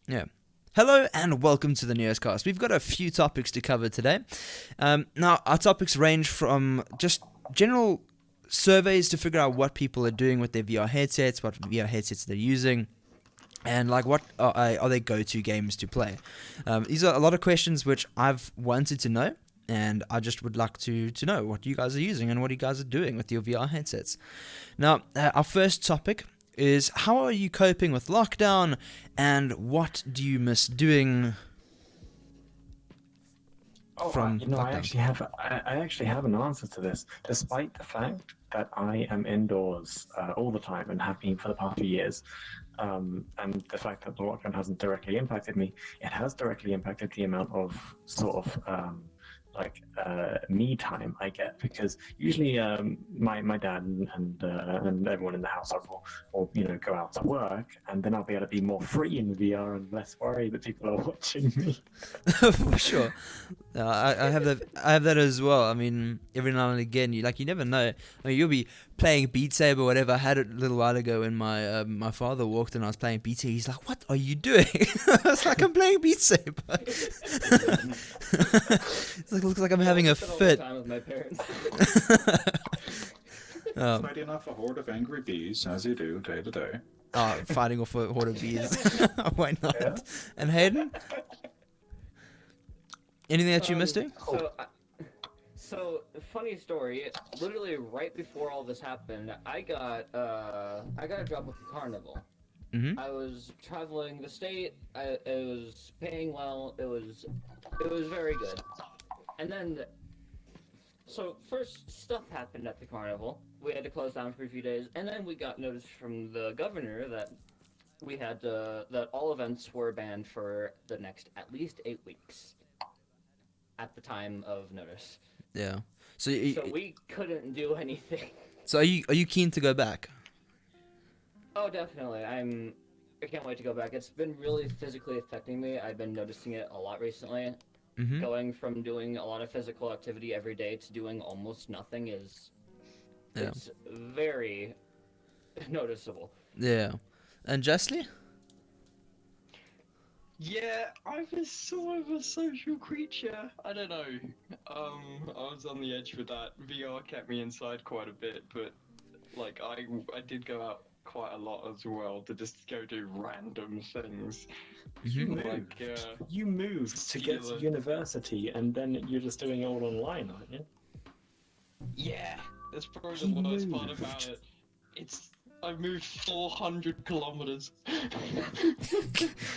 Yeah. Hello and welcome to the NeosCast. We've got a few topics to cover today. Now, our topics range from just general surveys to figure out what people are doing with their VR headsets, what VR headsets they're using, and like what are their go-to games to play. These are a lot of questions which I've wanted to know, and I just would like to know what you guys are using and what you guys are doing with your VR headsets. Now, our first topic is how are you coping with lockdown, and what do you miss doing from I lockdown? I actually have an answer to this, despite the fact that I am indoors all the time and have been for the past few years. And the fact that the lockdown hasn't directly impacted me, it has directly impacted the amount of me time I get, because usually my dad and everyone in the household will go out to work, and then I'll be able to be more free in VR and less worried that people are watching me. For sure. I have that. I have that as well. I mean, every now and again, you never know. I mean, you'll be playing Beat Saber, or whatever. I had it a little while ago when my father walked and I was playing Beat Saber. He's like, "What are you doing?" I was like, "I'm playing Beat Saber." It's like, looks like I'm having a I spent all my fit. time with my parents. um, Fighting off a horde of angry bees, as you do day to day. Fighting off a horde of bees. Why not? Yeah. And Hayden, anything that you missed doing? So funny story. Literally right before all this happened, I got a job with the carnival. Mm-hmm. I was traveling the state. It was paying well. It was very good. And then, so first stuff happened at the carnival. We had to close down for a few days, and then we got notice from the governor that that all events were banned for the next at least 8 weeks. At the time of notice. Yeah. So We couldn't do anything. So are you keen to go back? Oh, definitely. I can't wait to go back. It's been really physically affecting me. I've been noticing it a lot recently. Mm-hmm. Going from doing a lot of physical activity every day to doing almost nothing it's very noticeable. Yeah. And Justly? Yeah, I'm sort of a social creature. I don't know. I was on the edge with that. VR kept me inside quite a bit, but like I did go out quite a lot as well to just go do random things. You Mm-hmm. moved. You moved to get to Yeah. university, and then you're just doing it all online, aren't you? Yeah, that's probably He the worst part moved. about it. I've moved 400 kilometers.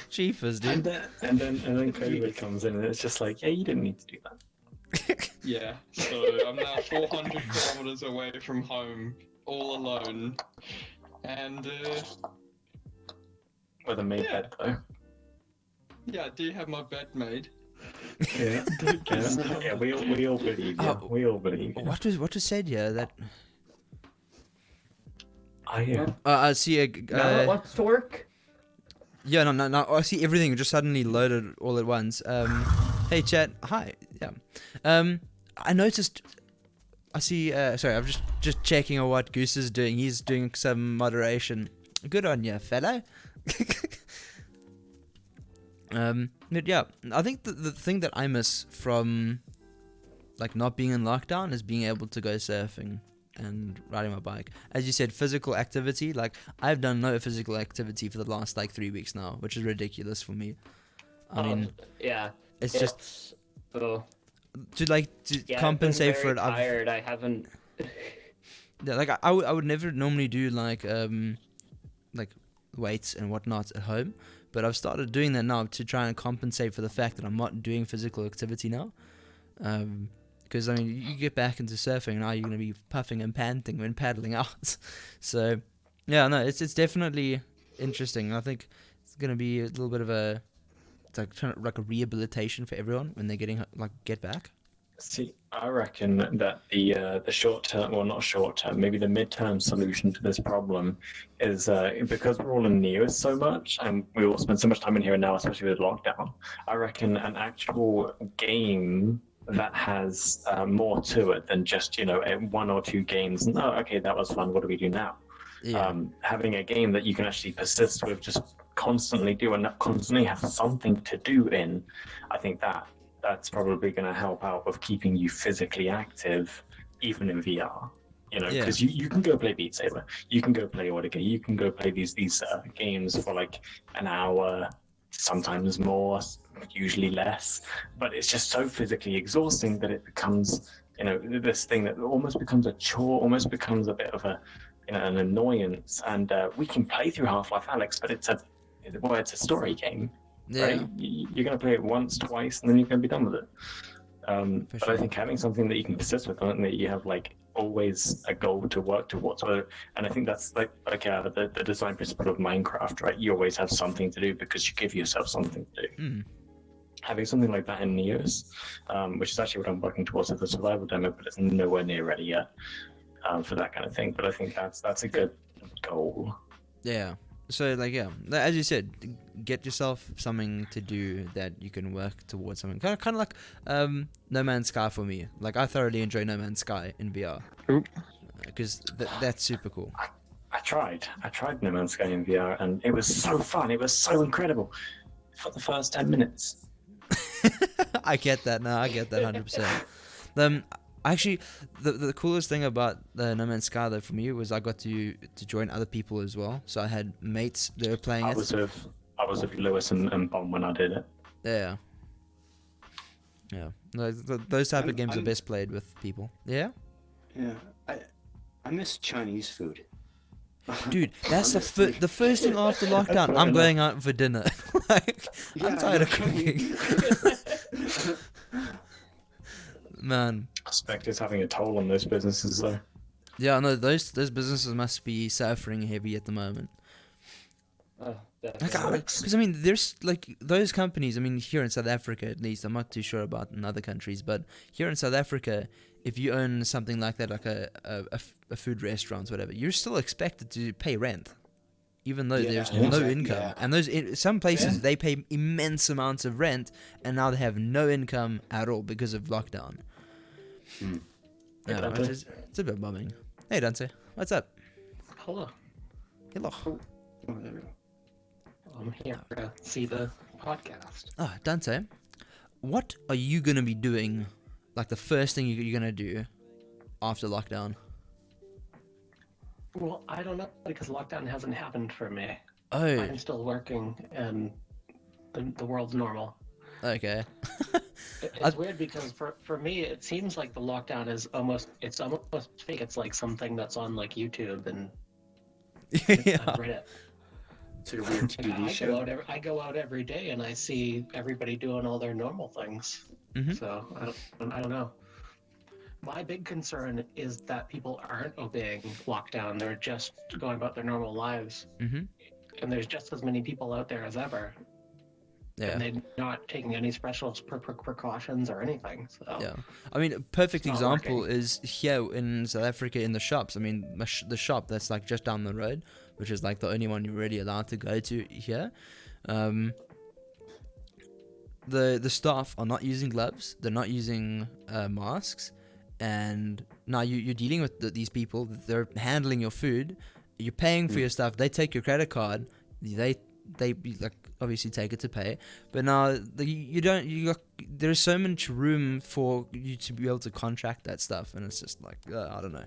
Jeepers, And dude. then COVID comes in, and it's just like, yeah, you didn't need to do that. Yeah, so I'm now 400 kilometers away from home, all alone, and With a made Yeah. bed, though. yeah, I do have my bed made. Yeah, yeah, we all believe you. Oh, We all believe you. what was said here? That I I see a Now it wants to work. yeah, no, I see everything just suddenly loaded all at once. Hey chat, hi. Yeah. I noticed. I see. Sorry, I'm just checking on what Goose is doing. He's doing some moderation. Good on you, fellow. But yeah, I think the thing that I miss from like not being in lockdown is being able to go surfing and riding my bike. As you said, physical activity. Like I've done no physical activity for the last like 3 weeks now, which is ridiculous for me. I mean, Yeah. it's just Oh, to yeah, compensate I've for been it. very tired. I haven't. Yeah, like I would never normally do like weights and whatnot at home, but I've started doing that now to try and compensate for the fact that I'm not doing physical activity now. Because I mean, you get back into surfing now, you're gonna be puffing and panting when paddling out. So, yeah, no, it's definitely interesting. I think it's gonna be a little bit of a it's like like a rehabilitation for everyone when they're getting like get back. See, I reckon that the short term, well, not short term, maybe the mid-term solution to this problem is because we're all in Neos so much, and we all spend so much time in here now, especially with lockdown. I reckon an actual game that has more to it than just one or two games. No, okay, that was fun. What do we do now? Yeah. Having a game that you can actually persist with just constantly do and constantly have something to do in, I think that's probably going to help out with keeping you physically active, even in VR. You know, Yeah. because you can go play Beat Saber, you can go play Audica, you can go play these games for like an hour, sometimes more, usually less. But it's just so physically exhausting that it becomes, you know, this thing that almost becomes a chore, almost becomes a bit of a, you know, an annoyance. And we can play through Half-Life Alyx, but it's a story game, right? You're going to play it once, twice, and then you're going to be done with it. But sure. I think having something that you can persist with, and that you have like always a goal to work towards, and I think that's like the design principle of Minecraft, right? You always have something to do because you give yourself something to do. Mm. Having something like that in Neos, which is actually what I'm working towards with the survival demo, but it's nowhere near ready yet for that kind of thing. But I think that's a good goal. Yeah. So like as you said, get yourself something to do that you can work towards something. Kind of like No Man's Sky for me. Like I thoroughly enjoy No Man's Sky in VR because that's super cool. I tried No Man's Sky in VR, and it was so fun. It was so incredible for the first 10 minutes. I get that now. I get that 100%. Actually, the coolest thing about the No Man's Sky though for me was I got to join other people as well. So I had mates that were playing I it. was with Lewis and Bon when I did it. Yeah. Yeah. Those type of games are best played with people. Yeah. Yeah. I miss Chinese food. Dude, that's the first thing after lockdown. I'm going out for dinner. Like, I'm tired of cooking. Man. I suspect it's having a toll on those businesses, though. Yeah, no, those businesses must be suffering heavy at the moment. Because I mean, there's like those companies. I mean, here in South Africa, at least, I'm not too sure about in other countries, but here in South Africa, if you own something like that, like a food restaurant, whatever, you're still expected to pay rent, even though there's no income. Yeah. And some places they pay immense amounts of rent, and now they have no income at all because of lockdown. Yeah, it's a bit bumming. Hey Dante, what's up? Hello. Hello. Oh, there we go. I'm here to see the podcast. Dante, what are you gonna be doing? Like the first thing you're gonna do after lockdown? Well, I don't know because lockdown hasn't happened for me. Oh, I'm still working and the world's normal. okay. It's weird because for me it seems like the lockdown is almost fake. It's like something that's on like YouTube and Reddit. It's a weird TV show. I go out every day and I see everybody doing all their normal things. Mm-hmm. So I don't know. My big concern is that people aren't obeying lockdown. They're just going about their normal lives. Mm-hmm. And there's just as many people out there as ever. Yeah. And they're not taking any special precautions or anything. So. Yeah. I mean, a perfect It's not example working. is here in South Africa in the shops. I mean, the shop that's like just down the road, which is like the only one you're really allowed to go to here. The staff are not using gloves. They're not using masks. And now you're dealing with these people. They're handling your food. You're paying for your stuff. They take your credit card. They like obviously take it to pay. But now there's so much room for you to be able to contract that stuff, and it's just like I don't know.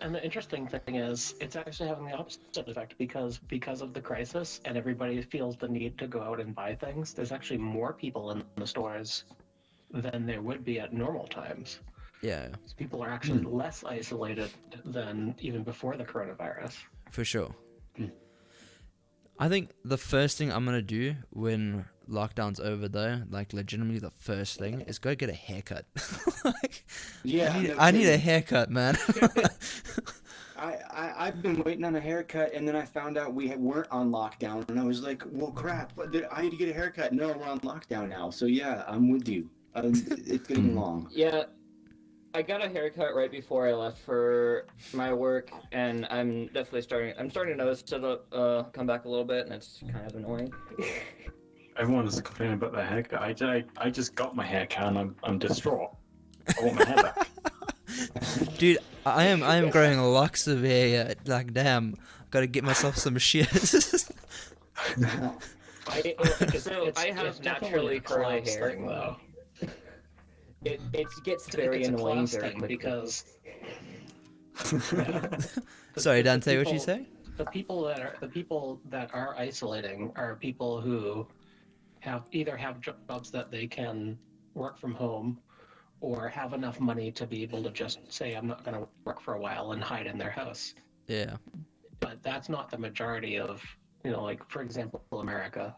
And the interesting thing is, it's actually having the opposite effect because of the crisis, and everybody feels the need to go out and buy things. There's actually more people in the stores than there would be at normal times. Yeah, So people are actually less isolated than even before the coronavirus. for sure. I think the first thing I'm gonna do when lockdown's over, though, like legitimately the first thing, is go get a haircut. Like, Yeah, I need a haircut, man. I've been waiting on a haircut, and then I found out we weren't on lockdown, and I was like, well, crap, I need to get a haircut. No, we're on lockdown now. So yeah, I'm with you. It's getting long. Yeah, I got a haircut right before I left for my work, and I'm definitely starting to notice it come back a little bit, and it's kind of annoying. Everyone is complaining about their haircut. I just got my haircut, and I'm distraught. I want my hair back. Dude, I am growing locks of hair. Like, damn, Got to get myself some shears. I have naturally curly hair. Thing, though. It gets very It's a annoying class very thing quickly. because Sorry, the Dante, what'd you people- say? the people that are isolating are people who either have jobs that they can work from home, or have enough money to be able to just say, I'm not going to work for a while and hide in their house. Yeah. But that's not the majority of, like, for example, America.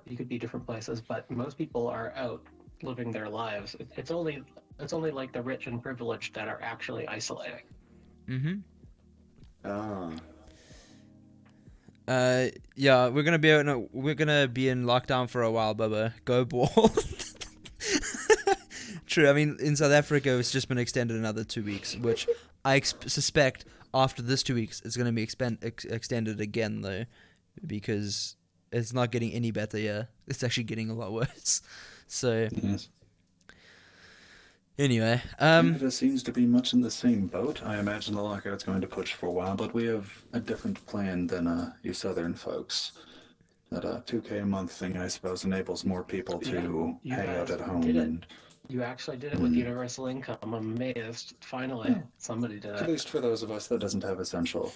You could be different places, but most people are out living their lives. It's only like the rich and privileged that are actually isolating. Mm-hmm. Ah. Yeah, we're gonna be in lockdown for a while, Bubba. Go ball. True. I mean, in South Africa, it's just been extended another 2 weeks, which I suspect after this 2 weeks, it's gonna be extended again, though, because it's not getting any better. Yeah, it's actually getting a lot worse. So Yes. anyway, Canada seems to be much in the same boat. I imagine the lockout's going to push for a while, but we have a different plan than you Southern folks. That 2K a month thing, I suppose, enables more people to you hang out guys at home. did it. And You actually did it with universal income. I'm amazed. Finally, somebody did at it. least for those of us that doesn't have essential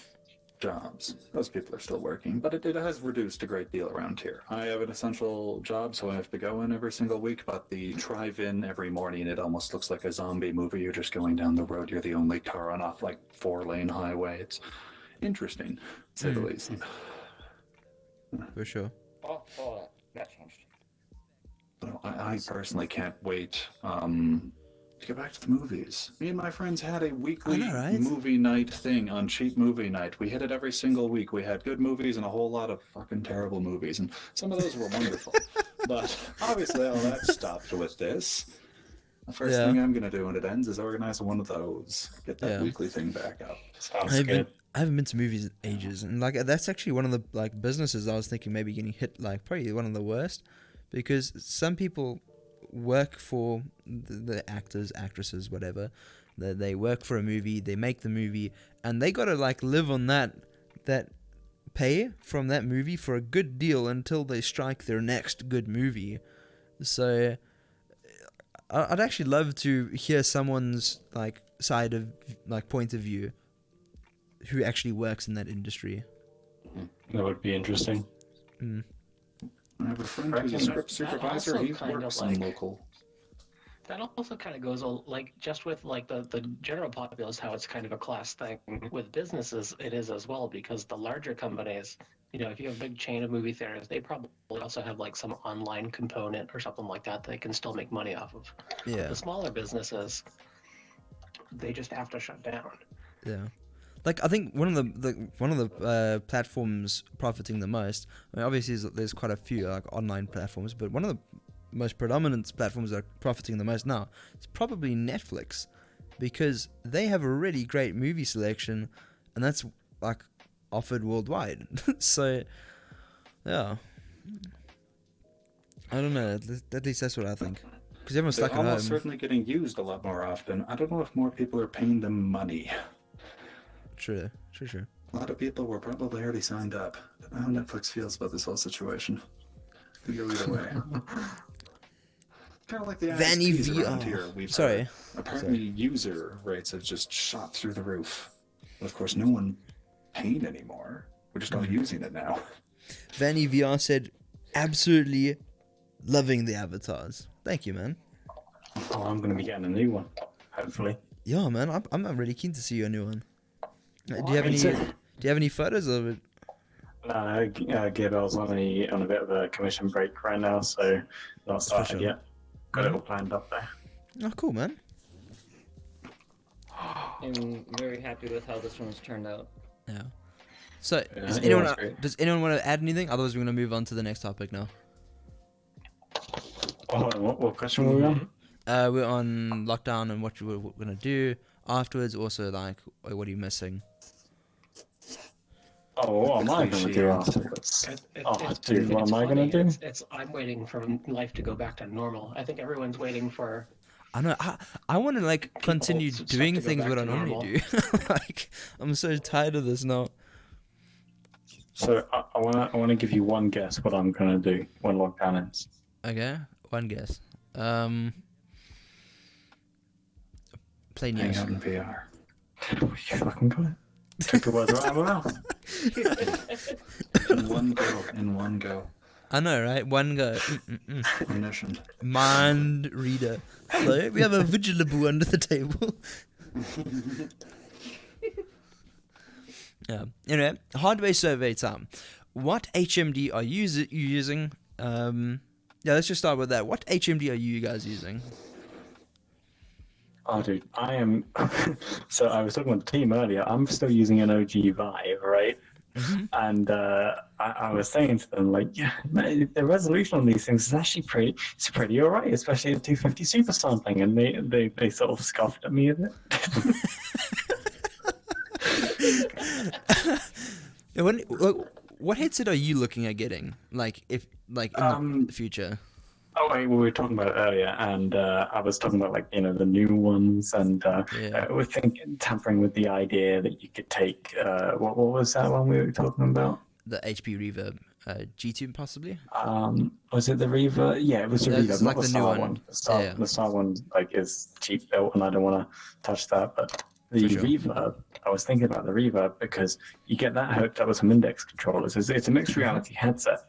jobs, those people are still working, but it has reduced a great deal around here. I have an essential job, so I have to go in every single week, but the drive-in every morning, it almost looks like a zombie movie. You're just going down the road, you're the only car on off like 4-lane highway. It's interesting, to say the least. for sure. Oh, that changed. So I personally can't wait to get back to the movies. Me and my friends had a weekly right? movie night thing on Cheap Movie Night. We hit it every single week. We had good movies and a whole lot of fucking terrible movies, and some of those were wonderful. But obviously all that stopped with this. The first Yeah. thing I'm going to do when it ends is organize one of those. Get that Yeah. weekly thing back up. Sounds good. I haven't been to movies in ages, and like that's actually one of the like businesses I was thinking maybe getting hit like probably one of the worst, because some people work for the actors, actresses, whatever. They work for a movie, they make the movie, and they gotta like live on that pay from that movie for a good deal until they strike their next good movie. So I'd actually love to hear someone's like side of like point of view who actually works in that industry. That would be interesting. Mm. I have a friend who's a script That supervisor. also He kind of works like- in local. That also kind of goes like just with like the general populace, how it's kind of a class thing. With businesses, it is as well, because the larger companies, if you have a big chain of movie theaters, they probably also have like some online component or something like that they can still make money off of. Yeah. The smaller businesses, they just have to shut down. Yeah, like I think one of the platforms profiting the most. I mean, obviously there's quite a few like online platforms, but one of the most predominant platforms that are profiting the most now is probably Netflix, because they have a really great movie selection, and that's like offered worldwide. So, yeah, I don't know. At least that's what I think. Because everyone's They're stuck at home. almost certainly getting used a lot more often. I don't know if more people are paying them money. True. A lot of people were probably already signed up. I don't know how Netflix feels about this whole situation. Could go either way. Kind of like the Vanny ISPs around VR. here. We've Sorry. heard. Apparently, user rates have just shot through the roof. But of course, no one paying anymore. We're just all using it now. Vanny VR said, absolutely loving the avatars. Thank you, man. Oh, I'm going to be getting a new one, hopefully. Yeah, man, I'm really keen to see your new one. Do you have Me any? too. Do you have any photos of it? Gearbell's on a bit of a commission break right now, so not started sure. yet. Got it all planned up there. Oh, cool, man. I'm very happy with how this one's turned out. Yeah. So, Yeah, does it anyone was great. want to add anything? Otherwise, we're gonna move on to the next topic now. Oh, hold on, what question were we on? We're on lockdown and what we're gonna do afterwards. Also, like, what are you missing? Oh, what am I going to do afterwards? Dude, what am I going to do? I'm waiting for life to go back to normal. I think everyone's waiting for. I know. I want to like continue stuff doing to go things back what I to normally normal. do. Like, I'm so tired of this now. So I wanna give you one guess what I'm gonna do when lockdown ends. Okay, one guess. Play Hang Neos. out in VR. You fucking got it. Took the words right out of my mouth. In one go. In one go. I know, right? One go. Omniscient. Mind reader. Hello, we have a vigilable under the table. Yeah. Anyway, hardware survey time. What HMD are you using? Yeah, let's just start with that. What HMD are you guys using? Oh, dude, I am. So I was talking with the team earlier. I'm still using an OG Vive, right? And I was saying to them, like, yeah, the resolution on these things is actually pretty all right, especially the 250 super sampling. And they sort of scoffed at me a bit. What headset are you looking at getting? Like, if in the future? Oh, wait, we were talking about it earlier, and I was talking about, like, the new ones, and we're thinking, tampering with the idea that you could take, what was that one we were talking about? The HP Reverb G2, possibly? Was it the Reverb? Yeah, it was the That's Reverb, like not the the new SAR one. one. The SAR one, like, is cheap built, and I don't want to touch that, but the For sure. Reverb, I was thinking about the Reverb because you get that hooked up with some index controllers. It's a mixed reality headset.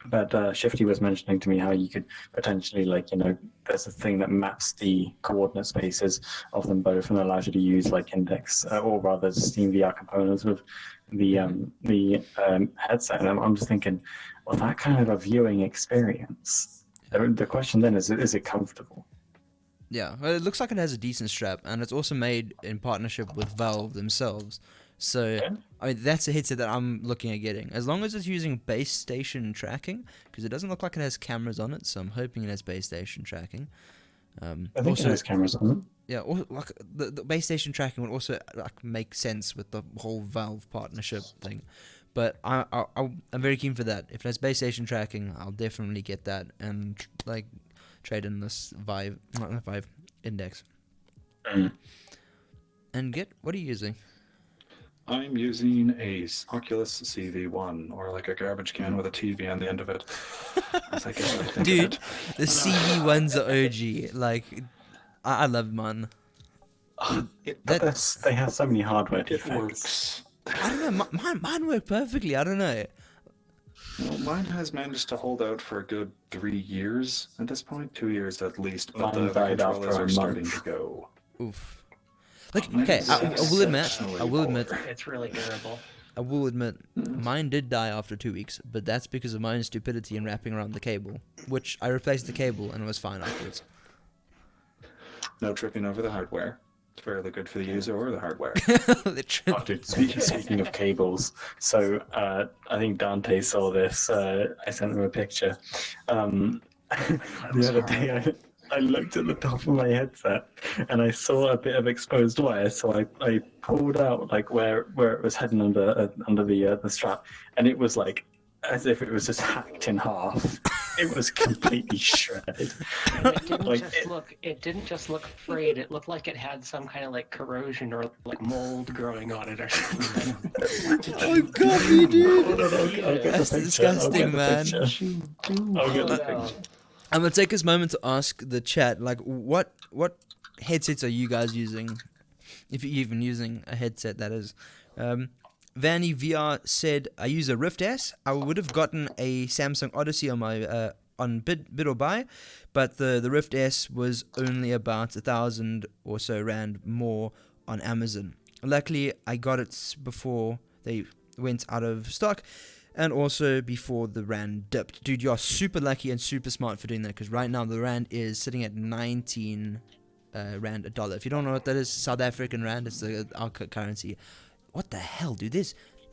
But Shifty was mentioning to me how you could potentially, like, there's a thing that maps the coordinate spaces of them both and allows you to use, like, index or rather Steam VR components with the headset. And I'm just thinking, well, that kind of a viewing experience. The question then is it comfortable? Yeah, well, it looks like it has a decent strap, and it's also made in partnership with Valve themselves. So, Yeah. I mean, that's a headset that I'm looking at getting. As long as it's using base station tracking, because it doesn't look like it has cameras on it, so I'm hoping it has base station tracking. I think it has cameras on it. Yeah, or, like, the base station tracking would also, like, make sense with the whole Valve partnership thing. But I'm very keen for that. If it has base station tracking, I'll definitely get that and, like, trade in this Vive Index. And what are you using? I'm using a Oculus CV1, or like a garbage can with a TV on the end of it. As I guess I think of Dude, it. the CV1's are OG. Like, I love mine. They have so many hardware It defects. works. I don't know, mine work perfectly. I don't know. Well, mine has managed to hold out for a good 3 years at this point, 2 years at least, but Mine the died controllers after a are starting month. to go. Oof. Like, Mine okay, is I will admit, exceptionally poor. It's really durable. I will admit, mine did die after 2 weeks, but that's because of my stupidity in wrapping around the cable, which I replaced the cable and it was fine afterwards. No tripping over the hardware. It's fairly good for the user or the hardware. Literally. Oh, dude, speaking of cables, so I think Dante saw this. I sent him a picture. The other day, I looked at the top of my headset and I saw a bit of exposed wire. So I pulled out, like, where it was heading under the strap, and it was like as if it was just hacked in half. It was completely shredded. And it didn't Like, it didn't just look frayed. It looked like it had some kind of like corrosion or like mold growing on it or something. Oh, coffee, dude! Hold on, I'll get the That's picture. disgusting, I'll get the man. picture. I'll get the Oh, no. picture. I'm gonna take this moment to ask the chat, like, what headsets are you guys using? If you're even using a headset, that is. Vanny VR said, I use a Rift S. I would have gotten a Samsung Odyssey on my on bid or buy, but the Rift S was only about 1,000 or so rand more on Amazon. Luckily, I got it before they went out of stock, and also before the rand dipped. Dude, you're super lucky and super smart for doing that, because right now the rand is sitting at 19 rand a dollar. If you don't know what that is, South African rand, it's our currency. What the hell, dude?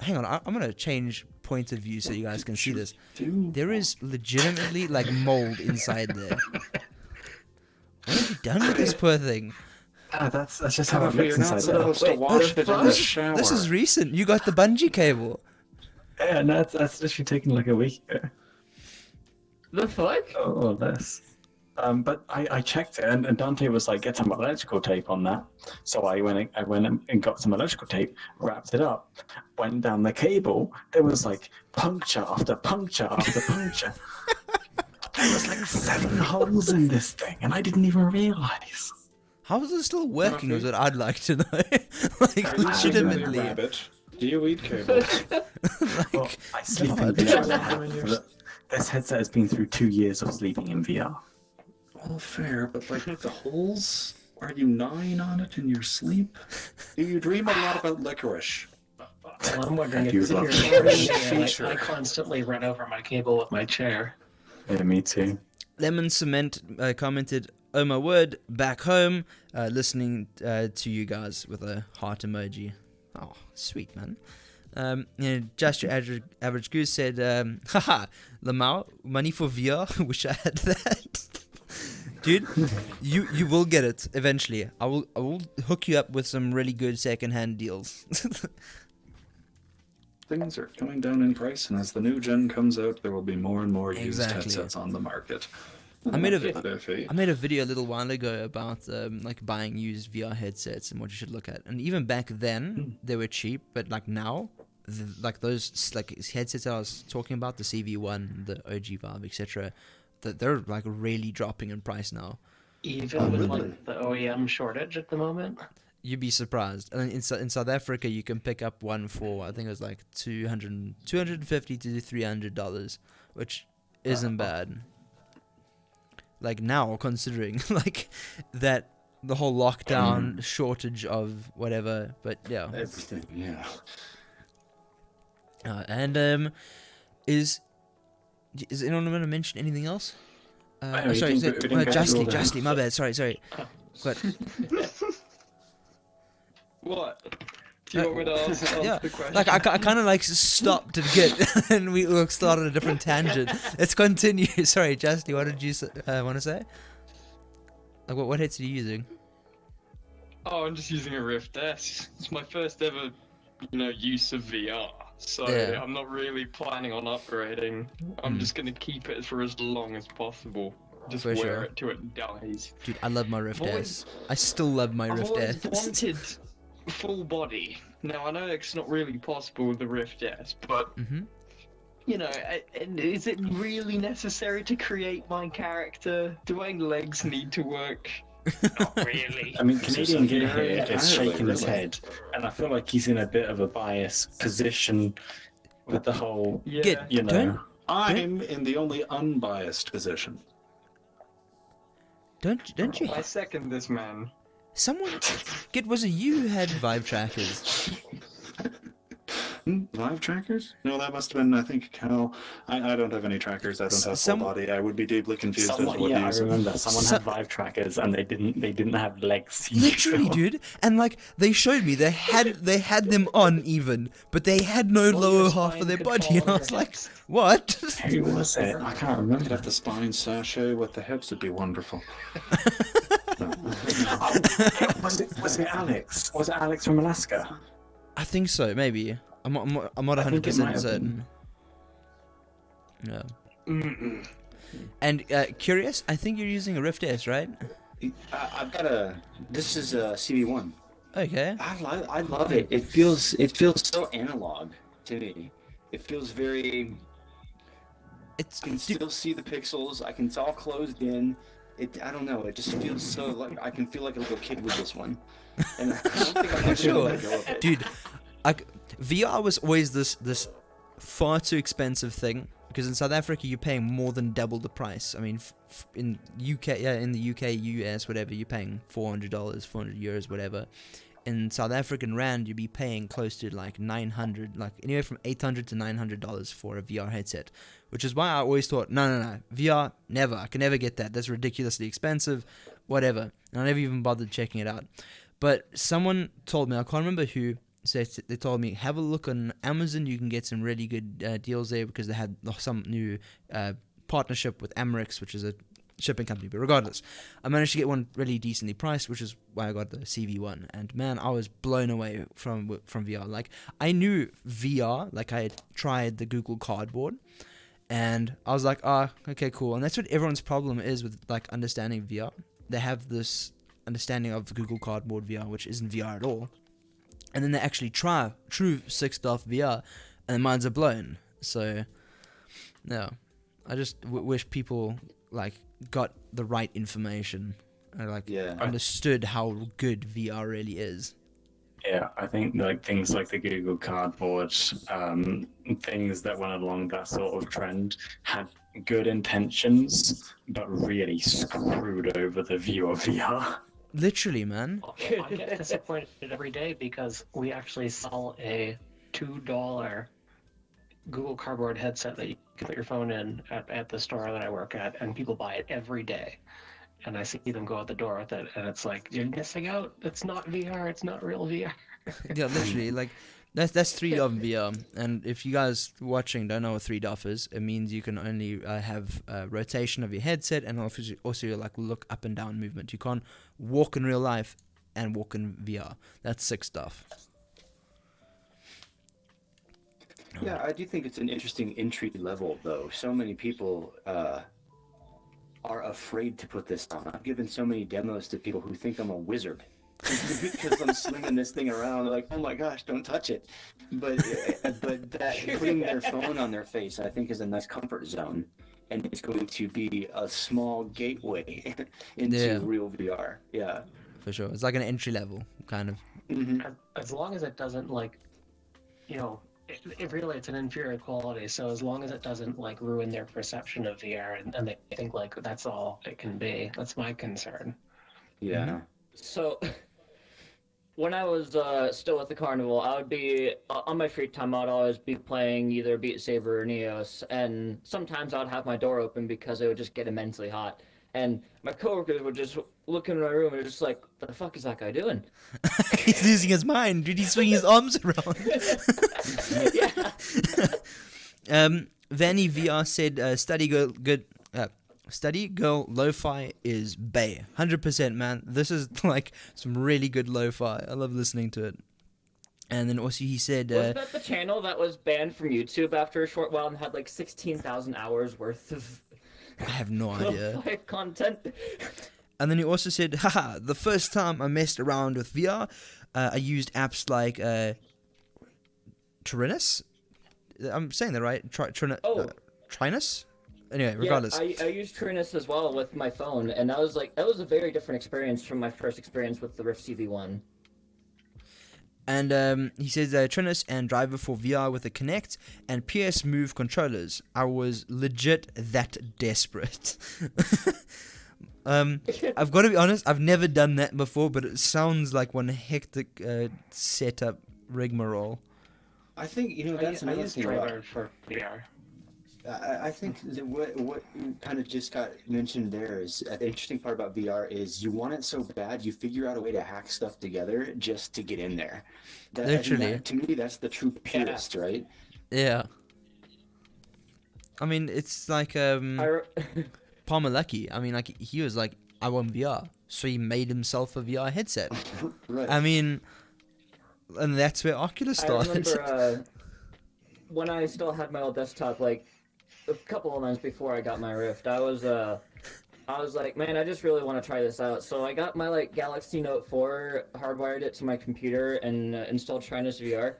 Hang on, I'm gonna change point of view so you guys can see this. There is legitimately, like, mold inside there. What have you done with this poor thing? That's just how it You're looks not inside there. supposed to wash it in the shower. This is recent. You got the bungee cable. Yeah, no, that's literally taken like a week ago. The fuck? Oh, less. But I checked it, and Dante was like, "Get some electrical tape on that." So I went and got some electrical tape, wrapped it up, went down the cable. There was like puncture after puncture after puncture. There was like 7 holes in this thing, and I didn't even realize. How is it still working? Is what I'd like to know. Are you Legitimately. a rabbit? Do you eat cables? Well, I sleep in God. VR. This headset has been through 2 years of sleeping in VR. All fair, but like the holes? Are you gnawing on it in your sleep? Do you dream a lot about licorice? Well, I'm wondering if You it's in love your feature. I constantly run over my cable with my chair. Yeah, me too. Lemon Cement commented, "Oh my word, back home, listening to you guys," with a heart emoji. Oh, sweet, man. Just your average goose said, "Haha, Lamau, money for VR. Wish I had that." Dude, you will get it eventually. I will hook you up with some really good secondhand deals. Things are coming down in price, and as the new gen comes out, there will be more and more used Exactly. headsets on the market. I made a Iffy. video a little while ago about like buying used VR headsets and what you should look at. And even back then they were cheap, but like now, like those like headsets that I was talking about, the CV1, the OG Vive, etc., that they're like really dropping in price now. Even with really? like the OEM shortage at the moment. You'd be surprised. And in South Africa, you can pick up one for, I think it was like $250 to $300, which isn't bad. Like now, considering like that the whole lockdown shortage of whatever, but yeah. Everything, yeah. Is anyone going to mention anything else? we Sorry, didn't go through all the- Justly, my bad. Sorry. But What? Do you want me to answer yeah, the question? like I kind of like stopped at get, and we started a different tangent. Let's continue. Sorry, Justly, what did you want to say? Like what heads are you using? Oh, I'm just using a Rift S. It's my first ever, use of VR. So Yeah. I'm not really planning on upgrading. I'm just gonna keep it for as long as possible. Just For wear sure. it till it dies. Dude, I love my Rift I've S. I still love my I've Rift always S. wanted full body. Now I know it's not really possible with the Rift S, but Mhm. is it really necessary to create my character? Do my legs need to work? Not really. I mean, Canadian Gear Very here is entirely, shaking his really. head, and I feel like he's in a bit of a biased position with the whole, Yeah. Get- you know. Don't- I'm in the only unbiased position. Don't you? I second this man. Someone, was it you who had Vive trackers? Live trackers? No, that must have been, I think, Cal. I don't have any trackers. I don't have Some- full body. I would be deeply confused as to Someone, what to yeah, I use. remember someone So- had Vive trackers and they didn't have legs. Literally, dude. And like they showed me, they had them on even, but they had no Well, lower your half spine of their could body, fall and I on was your like, hips. what? Who was it? I can't Could remember. have the spine sachet with the hips would be wonderful. Was it Alex? Was it Alex from Alaska? I think so, maybe. I'm not I think it 100% might have certain. Yeah. Mm-mm. And curious, I think you're using a Rift S, right? I've got this is a CV1. Okay. I love it. It feels so analog to me. It feels very. It's I can still see the pixels. It's all closed in. I don't know. It just feels so like I can feel like a little kid with this one. And I don't think I'm ever Sure. gonna let go of it. dude. VR was always this far too expensive thing because in South Africa you're paying more than double the price. I mean, in the UK, US, whatever, you're paying $400, 400 euros, whatever. In South African rand, you'd be paying close to like 900, like anywhere from $800 to $900 for a VR headset, which is why I always thought, no, VR, never. I can never get that. That's ridiculously expensive, whatever. And I never even bothered checking it out. But someone told me, I can't remember who, so they told me, have a look on Amazon. You can get some really good deals there because they had some new partnership with Amerix, which is a shipping company. But regardless, I managed to get one really decently priced, which is why I got the CV1. And man, I was blown away from VR. Like I knew VR, like I had tried the Google Cardboard, And I was like, okay, cool. And that's what everyone's problem is with like understanding VR. They have this understanding of Google Cardboard VR, which isn't VR at all. And then they actually try true 6DoF VR, and their minds are blown. So, no, I just wish people like got the right information and like understood how good VR really is. Yeah, I think like things like the Google Cardboard, things that went along that sort of trend had good intentions, but really screwed over the view of VR. Literally, man. I get disappointed every day because we actually sell a $2 Google Cardboard headset that you can put your phone in at the store that I work at, and people buy it every day. And I see them go out the door with it, and it's like, you're missing out. It's not VR. It's not real VR. Yeah, literally, like that's 3DoF VR. And if you guys watching don't know what 3DoF is, it means you can only have rotation of your headset, and also like look up and down movement. You can't walk in real life and walk in VR. That's 6DoF. Yeah, I do think it's an interesting entry level, though. So many people are afraid to put this on. I've given so many demos to people who think I'm a wizard because I'm slinging this thing around. They're like, oh my gosh, don't touch it. But that putting their phone on their face, I think, is a nice comfort zone, and it's going to be a small gateway into real VR. Yeah, for sure. It's like an entry level kind of. Mm-hmm. As long as it doesn't like, you know. It really, it's an inferior quality, so as long as it doesn't like ruin their perception of VR and they think like that's all it can be, that's my concern. Yeah. Mm-hmm. So, when I was still at the carnival, I would be on my free time. I'd always be playing either Beat Saber or Neos, and sometimes I'd have my door open because it would just get immensely hot. And my coworkers would just look in my room and just like, what the fuck is that guy doing? He's losing his mind. Dude, he's swinging his arms around. Vanny VR said, study girl lo-fi is bae. 100%, man. This is like some really good lo-fi. I love listening to it. And then also he said... was that the channel that was banned from YouTube after a short while and had like 16,000 hours worth of... I have no idea. Content. And then he also said, haha, the first time I messed around with VR, I used apps like Trinus. I'm saying that right? Trinus? Anyway, regardless. Yeah, I used Trinus as well with my phone, and that was a very different experience from my first experience with the Rift CV1. And he says Trinus and driver for VR with a Kinect and PS Move controllers. I was legit that desperate. I've got to be honest, I've never done that before, but it sounds like one hectic setup rigmarole. I think, that's another thing about for VR. I think that what kind of just got mentioned there is the interesting part about VR is you want it so bad you figure out a way to hack stuff together just to get in there. Literally. To me, that's the true purist, right? Yeah. I mean, it's like Palmer Lucky. I mean, like he was like, I want VR, so he made himself a VR headset. Right. I mean, and that's where Oculus started. I remember when I still had my old desktop, like a couple of months before I got my Rift, I was like, man, I just really want to try this out. So I got my Galaxy Note 4, hardwired it to my computer, and installed Trinus VR.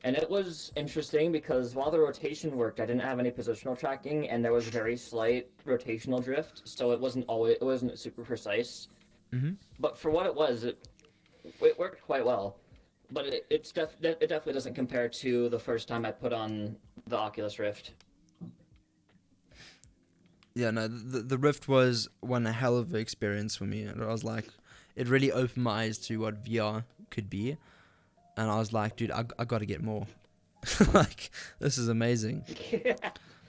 And it was interesting because while the rotation worked, I didn't have any positional tracking, and there was very slight rotational drift, so it wasn't super precise. Mm-hmm. But for what it was, it worked quite well. But it definitely doesn't compare to the first time I put on the Oculus Rift. Yeah, no, the Rift was one hell of an experience for me. And I was like, it really opened my eyes to what VR could be. And I was like, dude, I got to get more. Like, this is amazing. Yeah.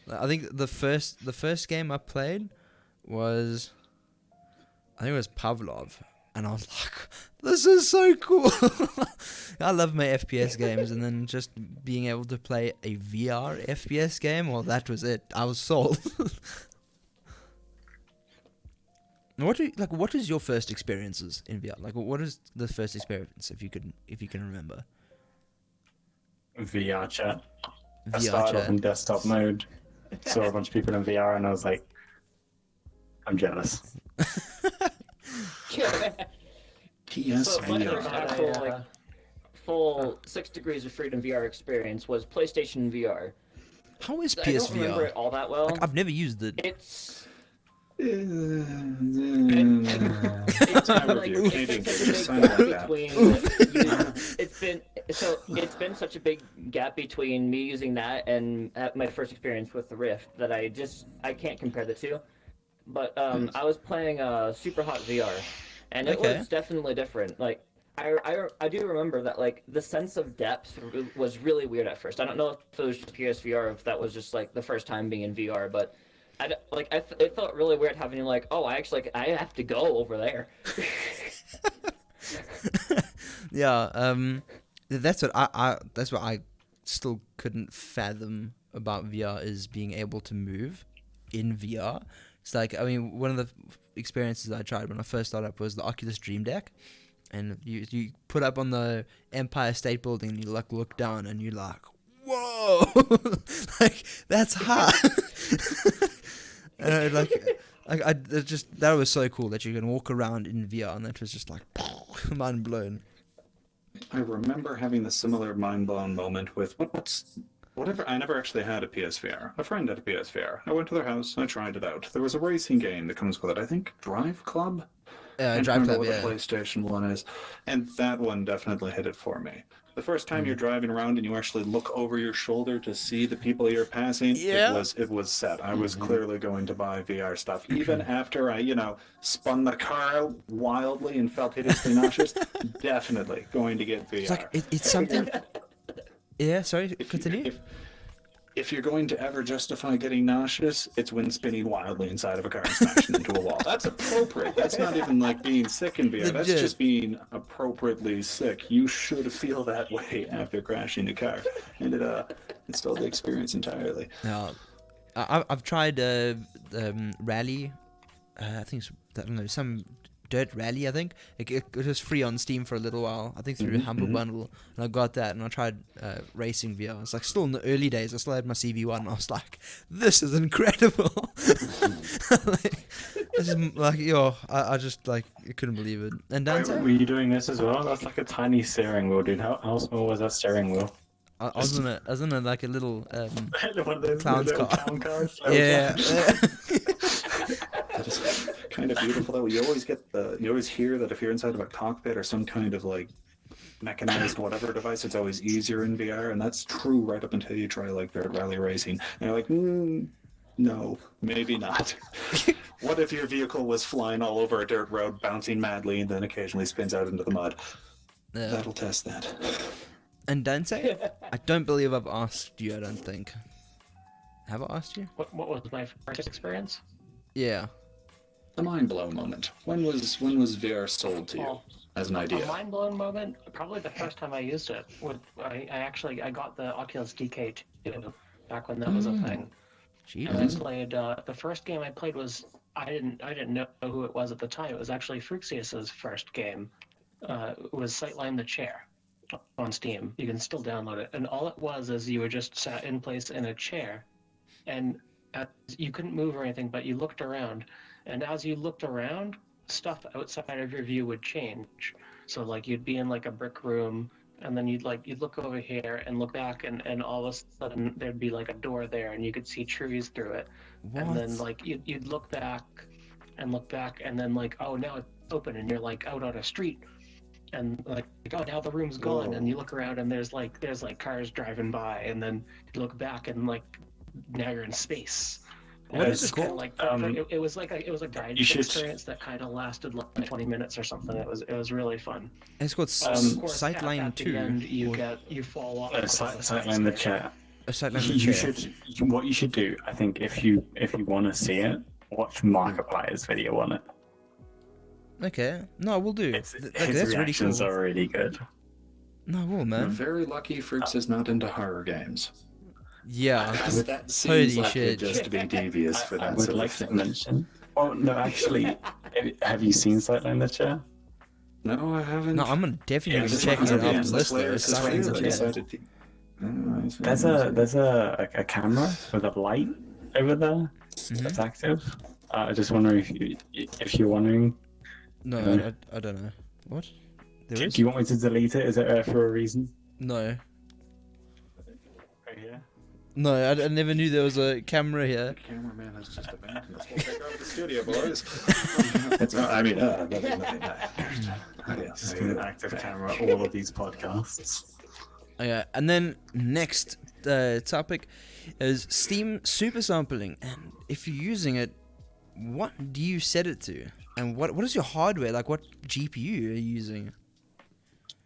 I think the first game I played was, I think it was Pavlov. And I was like, this is so cool. I love my FPS games. And then just being able to play a VR FPS game, well, that was it. I was sold. What is your first experiences in VR? Like, what is the first experience, if you can remember? VR chat. I VR started chat. off in desktop mode. saw a bunch of people in VR, and I was like, I'm jealous. So my first PSVR. actual full 6 Degrees of Freedom VR experience was PlayStation VR. How is I don't remember PSVR? it all that well. Like, I've never used it. It's It's my like review. Canadian it's kids such a sign big like gap that. between it's been such a big gap between me using that and my first experience with the Rift that I can't compare the two. But I was playing Super Hot VR, and it Okay. was definitely different. Like I do remember that like the sense of depth was really weird at first. I don't know if it was just PSVR or if that was just like the first time being in VR, but it felt really weird having like, oh, I have to go over there. Yeah, that's what I still couldn't fathom about VR is being able to move in VR. It's like, I mean, one of the experiences I tried when I first started up was the Oculus Dream Deck, and you put up on the Empire State Building and you like look down and you're like, whoa, like that's hot. And that was so cool that you can walk around in VR, and that was just like mind blown. I remember having the similar mind-blown moment with whatever. I never actually had a PSVR. A friend had a PSVR. I went to their house. I tried it out. There was a racing game that comes with it. I think Drive Club. I Drive remember Club, what yeah. the PlayStation one is, and that one definitely hit it for me. The first time you're driving around and you actually look over your shoulder to see the people you're passing, Yeah. it was set. I was clearly going to buy VR stuff, even after I, spun the car out wildly and felt hideously nauseous. Definitely going to get VR. It's like it's something. Yeah, sorry, continue. If you're going to ever justify getting nauseous, it's when spinning wildly inside of a car and smashing into a wall. That's appropriate. That's not even like being sick in VR. That's Legit. just being appropriately sick. You should feel that way after crashing a car. And it stole the experience entirely. Yeah, I've tried Rally. I think it's, I don't know, some Dirt Rally. I think it was free on Steam for a little while. I think through a Humble Bundle, and I got that, and I tried racing VR. It's like still in the early days. I still had my CV1, and I was like, "This is incredible!" I just like I couldn't believe it. And Wait, Dante, were you doing this as well? That's like a tiny steering wheel, dude. How small was that steering wheel? I was in a like a little One of those Clown's little car. clown cars. yeah. That is kind of beautiful, though. You always hear that if you're inside of a cockpit or some kind of like mechanized whatever device, it's always easier in VR, and that's true right up until you try like dirt rally racing, and you're like, no, maybe not. What if your vehicle was flying all over a dirt road, bouncing madly, and then occasionally spins out into the mud? Yeah. That'll test that. And Dante, I don't believe I've asked you. I don't think. Have I asked you? What was my first experience? Yeah. The mind blown moment. When was VR sold to you Well, as an idea? A mind blown moment. Probably the first time I used it. I got the Oculus DK2 back when that was a thing. And I played the first game I played was I didn't know who it was at the time. It was actually Fruxius's first game. It was Sightline the Chair on Steam. You can still download it. And all it was is you were just sat in place in a chair, and you couldn't move or anything, but you looked around. And as you looked around, stuff outside of your view would change. So like you'd be in like a brick room, and then you'd look over here and look back, and all of a sudden there'd be like a door there, and you could see trees through it. What? And then like you'd look back, and then like, oh, now it's open, and you're like out on a street, and like, oh, now the room's gone. And you look around, and there's like cars driving by, and then you look back, and like now you're in space. What And is it's it kinda called? Like it was like a guided You should- experience that kind of lasted like 20 minutes or something. It was really fun. It's called Of course, Sightline at the 2. end, you or- fall off. Sightline the Chair. Sightline the You Chair. what you should do, I think, if you want to see it, watch Markiplier's video on it. Okay. No, we'll do. His That's really reactions cool. are really good. No, we'll, I'm man. very lucky Fruits is not into horror games. Yeah. That Holy seems like shit. it'd just be devious for I that would sort like of to thing. mention. Oh no, actually, have you seen Sightline the Chair? No, I haven't. No, I'm gonna definitely Yeah, be checking it yeah, out yeah, on the list there. This is Sightline where the you Chair. decided to- Oh, I see. There's a camera with a light, over there that's active. I just wonder if you're wondering. No, Yeah. I don't know. What? There Do is? you want me to delete it? Is it there for a reason? No. Right here. No, I never knew there was a camera here. The cameraman has just abandoned us. We'll take over the studio, boys. It's not, I mean, nothing. Just an active camera. All of these podcasts. Okay, and then next topic is Steam super sampling. And if you're using it, what do you set it to? And what is your hardware? Like, what GPU are you using?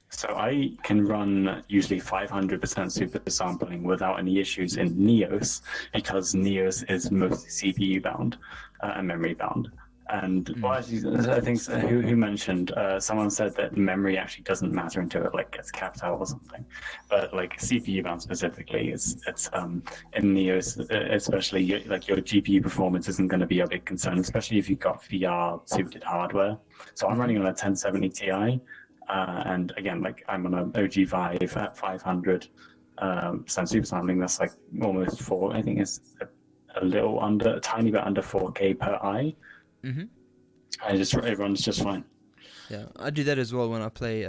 So I can run usually 500% super sampling without any issues in Neos because Neos is mostly CPU bound and memory bound. And well, actually, I think who mentioned someone said that memory actually doesn't matter until it like gets capped out or something. But like CPU bound specifically, it's in Neos especially like your GPU performance isn't going to be a big concern, especially if you've got VR suited hardware. So I'm running on a 1070 Ti. And again, like I'm on an OG Vive at 500 super sampling. That's like almost four. I think it's a tiny bit under 4K per eye. It runs just fine. Yeah, I do that as well when I play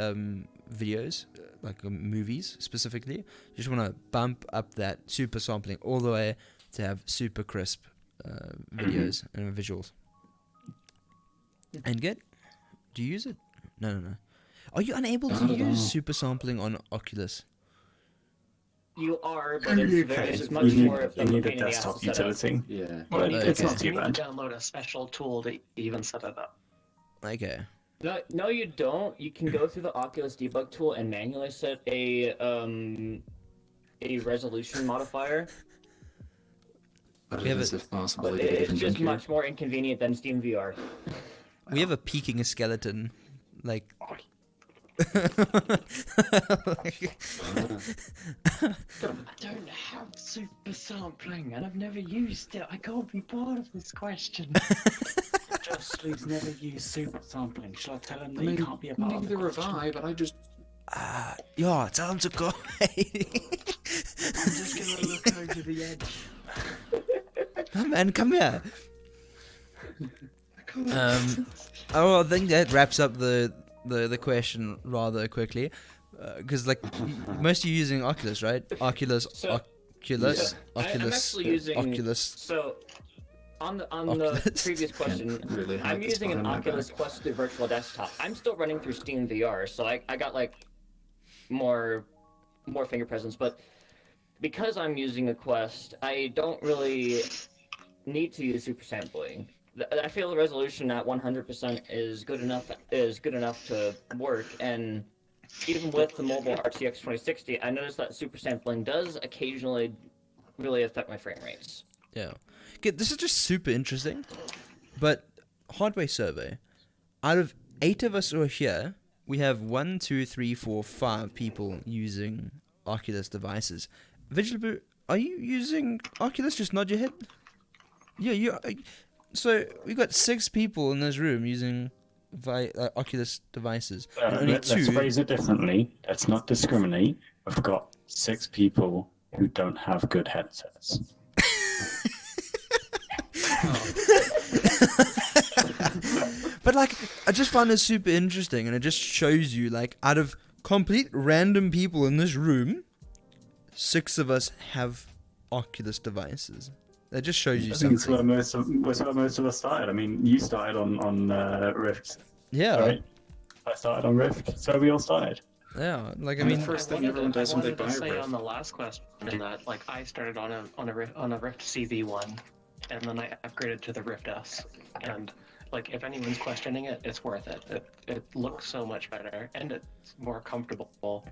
videos, like movies specifically. Just want to bump up that super sampling all the way to have super crisp videos and visuals. And good? Do you use it? No. Are you unable to use super sampling on Oculus? You are, but it's much more of You a need a pain in the ass desktop to set up. utility. Yeah. But it's not too You need bad. to download a special tool to even set it up. Okay. No, you don't. You can go through the Oculus debug tool and manually set a resolution modifier. But We it have is, if possible, But to get it it's in just here. much more inconvenient than Steam VR. We have a peeking skeleton, like. I don't have super sampling, and I've never used it. I can't be part of this question. Justly's never used super sampling. Shall I tell him I that mean, he can't be a part of the neither have question? I, but I just... Yeah, tell him to go. I'm just gonna look over the edge. Come man, come here. I think that wraps up the question rather quickly, because like most of you using Oculus, right? Oculus, So- Oculus, I'm Oculus, actually using Oculus. So, on the Oculus. previous question, really hide I'm this using an behind my Oculus back. Quest 2 virtual desktop. I'm still running through Steam VR, so I got like more finger presence, but because I'm using a Quest, I don't really need to use super sampling. I feel the resolution at 100% is good enough to work, and even with the mobile RTX 2060, I noticed that super sampling does occasionally really affect my frame rates. Yeah. Okay, this is just super interesting, but hardware survey. Out of 8 of us who are here, we have 1, 2, 3, 4, 5 people using Oculus devices. Vigilable, are you using Oculus? Just nod your head. Yeah, you. So we got 6 people in this room using Oculus devices, and only Let's 2. phrase it differently. Let's not discriminate. We've got 6 people who don't have good headsets. But like, I just find it super interesting, and it just shows you, like, out of complete random people in this room, 6 of us have Oculus devices. That just shows you I think it's something. where most of us started. I mean, you started on Rift, Yeah, right? I started on Rift, so we all started. yeah. Like, I And mean, the first thing everyone does when they buy a say Rift. on the last question that like I started on a Rift CV1, and then I upgraded to the Rift S. And like if anyone's questioning it, it's worth it. It looks so much better, and it's more comfortable.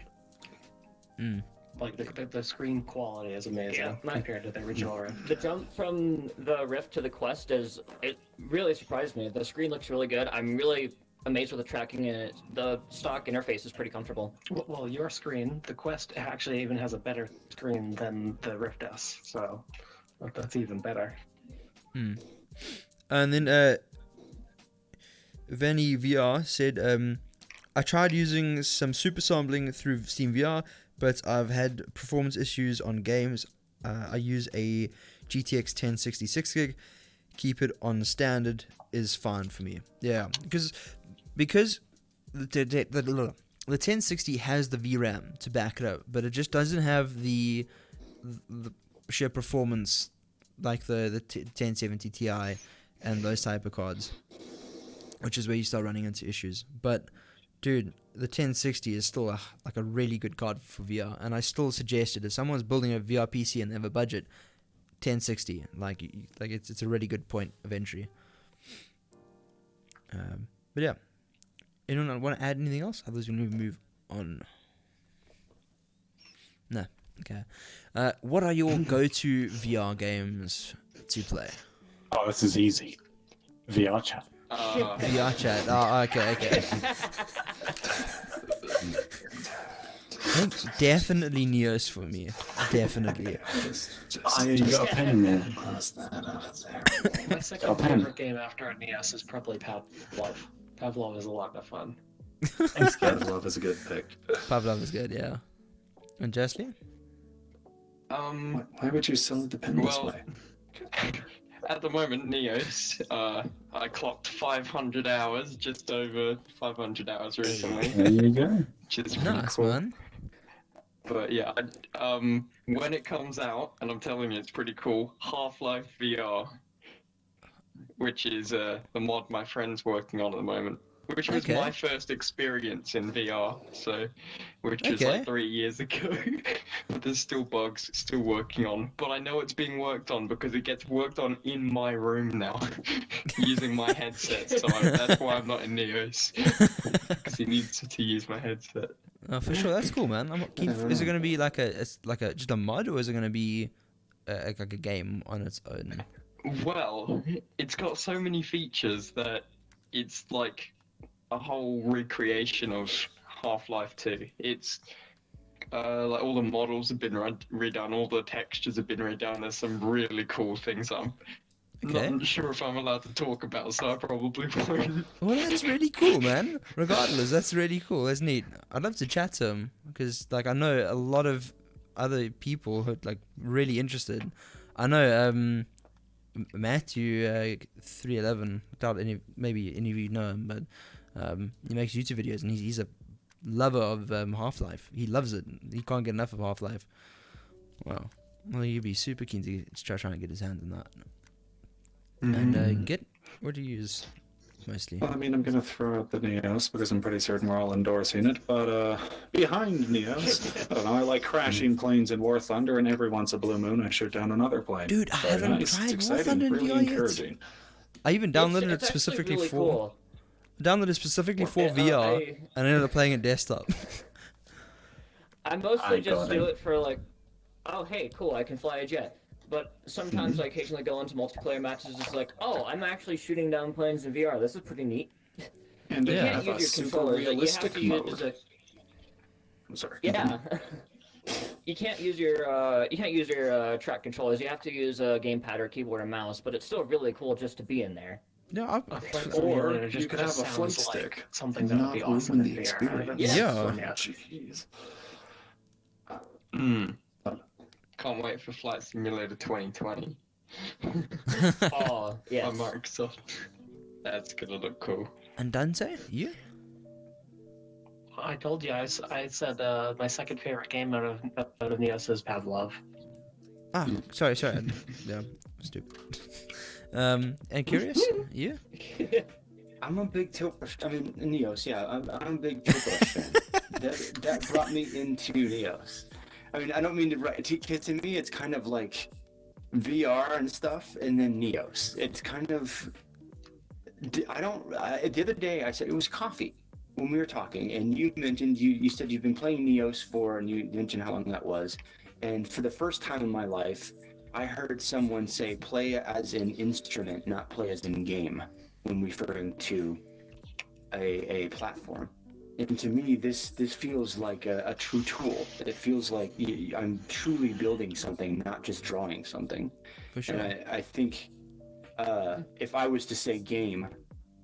Like the screen quality is amazing Yeah, compared to the original Rift. The jump from the Rift to the Quest it really surprised me. The screen looks really good. I'm really amazed with the tracking, and the stock interface is pretty comfortable. Well, your screen, the Quest actually even has a better screen than the Rift S, so that's even better. and then Vanny VR said, I tried using some super sampling through Steam VR, but I've had performance issues on games. I use a GTX 1060 6 gig. Keep it on standard is fine for me. Yeah, because the 1060 has the VRAM to back it up, but it just doesn't have the sheer performance like the 1070 Ti and those type of cards, which is where you start running into issues. But dude, the 1060 is still like a really good card for VR, and I still suggest it if someone's building a VR PC and they have a budget. 1060, like it's a really good point of entry. But yeah, anyone want to add anything else? Otherwise, we move on. No, okay. What are your go-to VR games to play? Oh, this is easy. VR chat. VR chat. Oh, okay. I think definitely Neos for me. Definitely. You got a pen in there. My second favorite game after Neos is probably Pavlov. Pavlov is a lot of fun. Thanks, Pavlov is a good pick. Pavlov is good, yeah. And Jessley? Why would you sell it the pen this way? At the moment, Neos, I clocked 500 hours, just over 500 hours recently. There you go. Which is pretty Nice, cool. man. But yeah, when it comes out, and I'm telling you, it's pretty cool, Half-Life VR, which is the mod my friend's working on at the moment, which was Okay. my first experience in VR, which was Okay. like 3 years ago. But there's still bugs, still working on. But I know it's being worked on because it gets worked on in my room now, using my headset. So that's why I'm not in Neos, because he needs to use my headset. Oh, for sure, that's cool, man. Is it going to be like just a mod, or is it going to be like a game on its own? Well, it's got so many features that it's like a whole recreation of Half-Life 2. It's like all the models have been redone, all the textures have been redone. There's some really cool things I'm Okay. not sure if I'm allowed to talk about, so I probably won't. Well, that's really cool, man. Regardless, that's really cool. That's neat. I'd love to chat to him because, like, I know a lot of other people who are like really interested. I know Matthew 311. Doubt maybe any of you know him, but he makes YouTube videos and he's a lover of Half-Life. He loves it. He can't get enough of Half-Life. Wow. Well, he'd be super keen to try and get his hands on that. And what do you use mostly? Well, I mean, I'm going to throw out the Neos because I'm pretty certain we're all endorsing it. But behind Neos, I don't know, I like crashing planes in War Thunder, and every once a blue moon I shoot down another plane. Dude, I Very haven't nice. tried It's War exciting, Thunder in really VR yet. encouraging. I even downloaded It's it specifically really for cool. downloaded specifically for VR, and I ended up playing it desktop. I mostly I just got do it. it for like, oh hey, cool, I can fly a jet. But sometimes I occasionally go into multiplayer matches. It's like, oh, I'm actually shooting down planes in VR. This is pretty neat. And You they can't have a use your super controllers. Like, you have realistic to use mode. I'm sorry. yeah. You can't use your track controllers. You have to use a gamepad or keyboard or mouse. But it's still really cool just to be in there. Yeah, A flight Or simulator you just could have a sounds flight like stick. something that would be Not awesome ruin in the VR. experience. Yeah. Jeez. Can't wait for Flight Simulator 2020 Oh yes. by Microsoft. That's gonna look cool. and Dante, you? I told you, I said my second favorite game out of Neos is Pavlov. Ah, sorry. Yeah, stupid. And Curious, you? I'm a big Tilt Brush. I mean, Neos. Yeah, I'm a big Tilt Brush fan. That brought me into Neos. I mean, I don't mean to write. To me, it's kind of like VR and stuff, and then Neos. It's kind of. The other day I said it was coffee when we were talking, and you mentioned you said you've been playing Neos for, and you mentioned how long that was, and for the first time in my life, I heard someone say play as an instrument, not play as in game, when referring to a platform. And to me, this feels like a true tool. It feels like I'm truly building something, not just drawing something. For sure. And I think if I was to say game,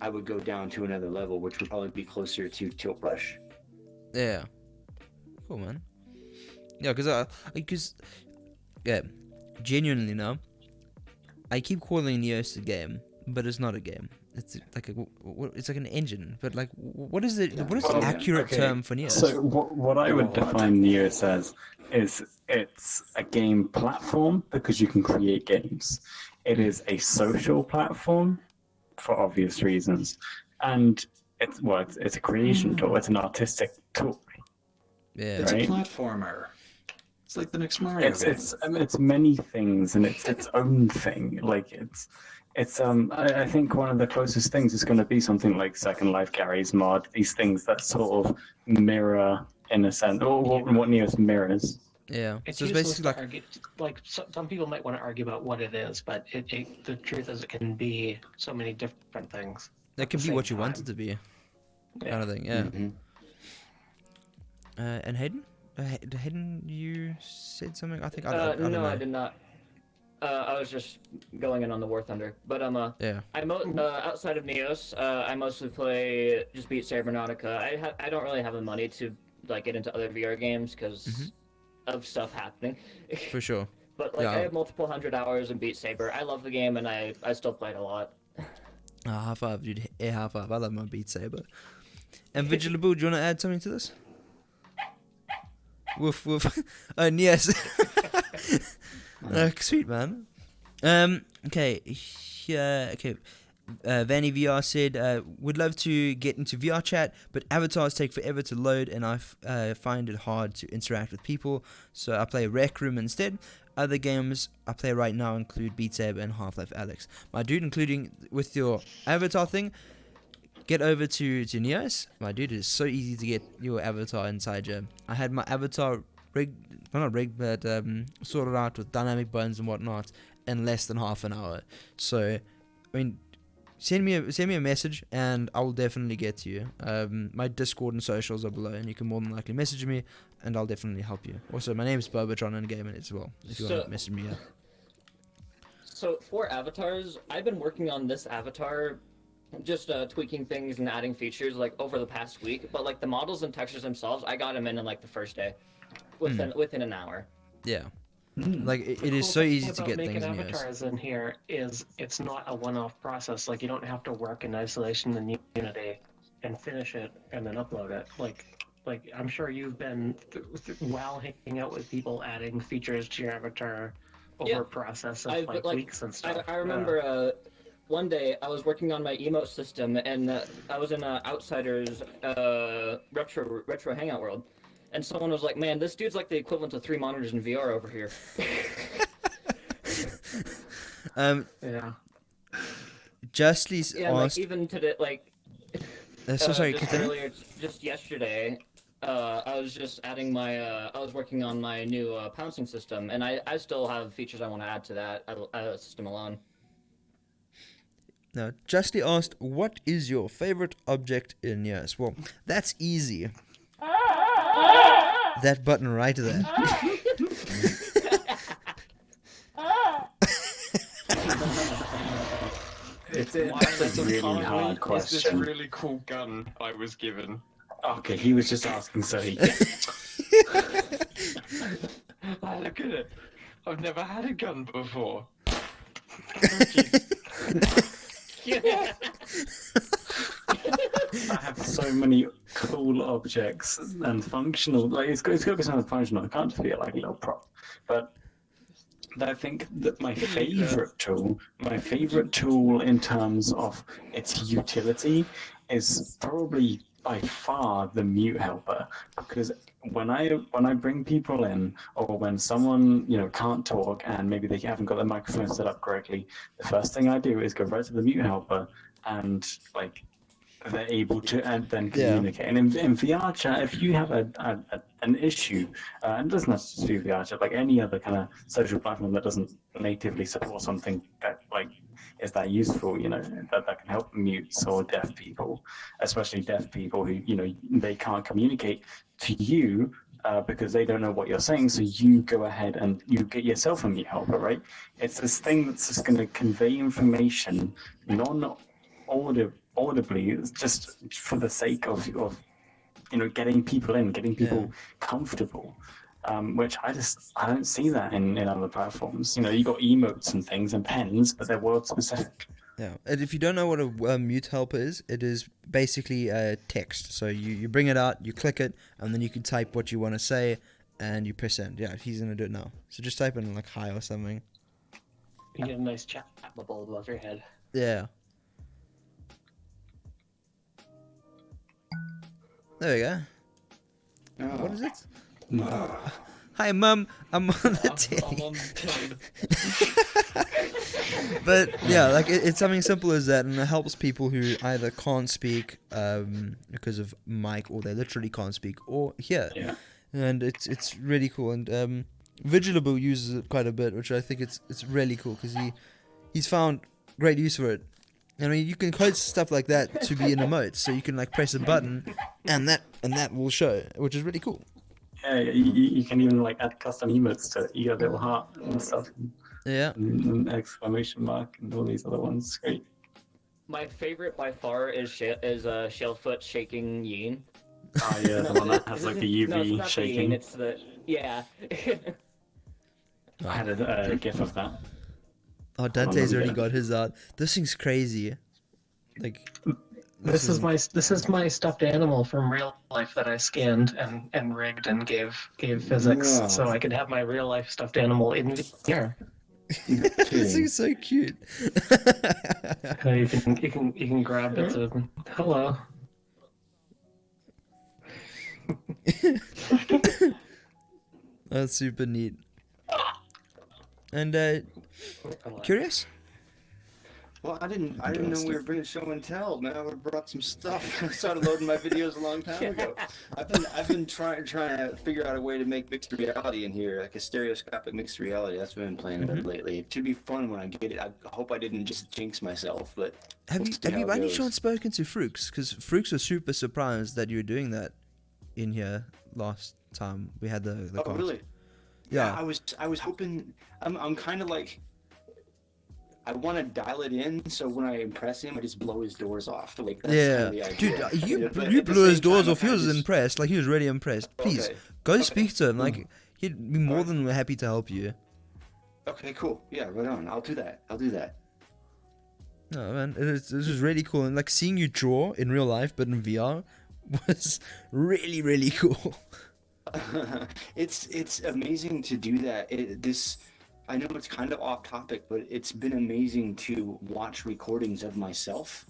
I would go down to another level, which would probably be closer to Tilt Brush. Yeah. Cool, man. Yeah, because genuinely now, I keep calling Neos a game, but it's not a game. It's like it's like an engine. But like, what is the accurate term for Neos? So what I would define Neos as is it's a game platform because you can create games. It is a social platform for obvious reasons, and it's a creation tool. It's an artistic tool. Yeah. It's Right? a platformer. It's like the next Mario game. It's many things, and it's its own thing. Like I think one of the closest things is going to be something like Second Life, Gary's Mod. These things that sort of mirror, in a sense, or what Neos mirrors. Yeah. It's So it's useless basically to like argue. Like some people might want to argue about what it is, but the truth is it can be so many different things. that can the be what same you want time. it to be, Yeah. kind of thing. Yeah. Mhm. And Hayden, Hayden, you said something. I think I don't No, know. I did not. I was just going in on the War Thunder, but Yeah. outside of Neos, I mostly play just Beat Saber Nautica. I don't really have the money to like get into other VR games because of stuff happening. For sure. But like Yeah. I have multiple hundred hours in Beat Saber. I love the game and I still play it a lot. High five, dude. Yeah, high five. I love my Beat Saber. And Vigilable, do you want to add something to this? Woof woof. Yes. Sweet man. Okay. Yeah. Okay. Vanny VR said, would love to get into VR chat, but avatars take forever to load, and I find it hard to interact with people. So I play Rec Room instead. Other games I play right now include Beat Saber and Half-Life Alyx. My dude, including with your avatar thing, get over to Neos. My dude, it's so easy to get your avatar inside you. I had my avatar sorted out with dynamic buttons and whatnot in less than half an hour. So, I mean, send me a message and I will definitely get to you. My Discord and socials are below, and you can more than likely message me, and I'll definitely help you. Also, my name is bobotron in gaming as well, if you want to message me. Yeah. So for avatars, I've been working on this avatar, just tweaking things and adding features like over the past week. But like the models and textures themselves, I got them in like the first day, within an hour. Yeah. Like it is Cool so thing easy to about get making things in Neos. avatars in here is it's not a one-off process. Like you don't have to work in isolation in Unity and finish it and then upload it. Like I'm sure you've been while hanging out with people adding features to your avatar over a process of weeks and stuff. I remember one day I was working on my emote system and I was in Outsiders retro hangout world. And someone was like, "Man, this dude's like the equivalent of 3 monitors in VR over here." Yeah. Justly Yeah, asked. like even today, like So sorry, just continue. earlier, just yesterday, I was just adding my, I was working on my new pouncing system, and I still have features I want to add to that system alone. Now, Justly asked, what is your favorite object in Neos? Well, that's easy. That button right there. That's a really hard Is this question. really cool gun I was given? Okay, he was just asking so he Ah, look at it. I've never had a gun before. I have so many cool objects and functional. Like it's got to be something functional. It can't just be like a little prop. But I think that my favorite tool in terms of its utility is probably by far the mute helper, because when I bring people in, or when someone can't talk and maybe they haven't got their microphone set up correctly, the first thing I do is go right to the mute helper and like they're able to and then communicate. And in VR chat, if you have an issue, and it doesn't have to be VR chat, like any other kind of social platform that doesn't natively support something that like is that useful, that can help mutes or deaf people, especially deaf people who they can't communicate to you because they don't know what you're saying. So you go ahead and you get yourself a mute helper, right? It's this thing that's just going to convey information audibly, just for the sake of getting people in, getting people comfortable. which I don't see that in other platforms. You know, you got emotes and things and pens, but they're world specific. Yeah, and if you don't know what a mute helper is, it is basically text. So you bring it out, you click it, and then you can type what you want to say, and you press send. Yeah, he's gonna do it now. So just type in like hi or something. You get a nice chat bubble above your head. Yeah. There we go. Oh. What is it? Hi, Mum. I'm on the telly. I'm on telly. But yeah, like it's something simple as that, and it helps people who either can't speak because of mic, or they literally can't speak or hear. Yeah. And it's really cool. And Vigilable uses it quite a bit, which I think it's really cool because he's found great use for it. I mean, you can code stuff like that to be in emotes, so you can like press a button, and that will show, which is really cool. Yeah, you can even like add custom emotes to it. You got a little heart and stuff, Yeah. and exclamation mark, and all these other ones. Great. My favorite by far is Shellfoot shaking Yin. Oh yeah, the one that has like the No, it's UV not the shaking. Yin, it's the yeah. I had a gif of that. Oh, Dante's already yeah. got his out. This thing's crazy. Like, This is my stuffed animal from real life that I scanned and rigged and gave physics, Wow. so I could have my real life stuffed animal in VR. this thing's so cute. You can grab bits of hello. That's super neat. And curious? Well, I didn't know we were bringing show and tell. Man, I would have brought some stuff. I started loading my videos a long time ago. I've been trying to figure out a way to make mixed reality in here, like a stereoscopic mixed reality. That's what I've been playing with lately. It should be fun when I get it. I hope I didn't just jinx myself, but Have we'll you see have how you it by any goes. chance spoken to Fruix? Because Fruix was super surprised that you were doing that in here last time we had the Oh, cast. really? Yeah. I was hoping. I'm kind of like. I want to dial it in, so when I impress him, I just blow his doors off. Like, that's Yeah, kind of the idea. dude, But you at the blew his same doors time, off. He I was just- impressed. Like, he was really impressed. Please, Okay. go Okay. speak to him. Like, he'd be more than happy to help you. Okay, cool. Yeah, right on. I'll do that. No, man, this is really cool. And, like, seeing you draw in real life, but in VR, was really, really cool. It's amazing to do that. I know it's kind of off topic, but it's been amazing to watch recordings of myself